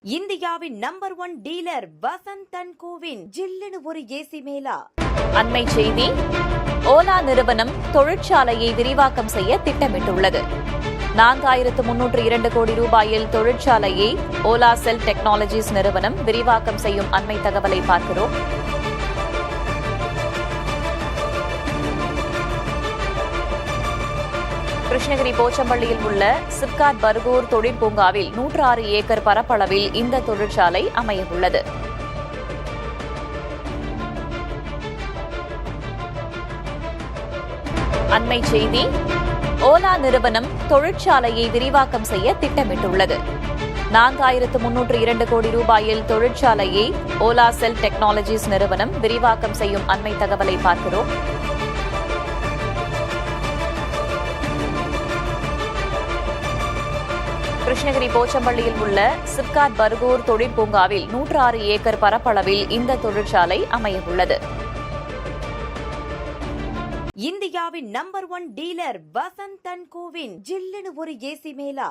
இந்தியாவின் number 1 dealer Vasanth and CoWIN ஜில்லுன்னு ஒரு ஏசி மேலா. அண்மை செய்தி: ஓலா நிறுவனம் தொழிற்சாலையை விரிவாக்கம் செய்ய திட்டமிட்டுள்ளது. 4302 கோடி ரூபாயில் தொழிற்சாலையை ஓலா செல் டெக்னாலஜிஸ் நிறுவனம் விரிவாக்கம் செய்யும் அண்மை தகவலை பார்க்கிறோம். கிருஷ்ணகிரி போச்சம்பள்ளியில் உள்ள சிப்காட் பர்கூர் தொழிற்பூங்காவில் 106 ஏக்கர் பரப்பளவில் இந்த தொழிற்சாலை அமையவுள்ளது. அண்மை செய்தி: ஓலா நிறுவனம் தொழிற்சாலையை விரிவாக்கம் செய்ய திட்டமிட்டுள்ளது. 4302 கோடி ரூபாயில் தொழிற்சாலையை ஓலா செல் டெக்னாலஜிஸ் நிறுவனம் விரிவாக்கம் செய்யும் அண்மை தகவலை பார்க்கிறோம். கிருஷ்ணகிரி போச்சம்பள்ளியில் உள்ள சிப்காட் பர்கூர் தொழிற்பூங்காவில் 106 ஏக்கர் பரப்பளவில் இந்த தொழிற்சாலை அமையவுள்ளது. இந்தியாவின் number 1 dealer Vasanth and CoWIN ஜில்லுன்னு ஒரு ஏசி மேலா.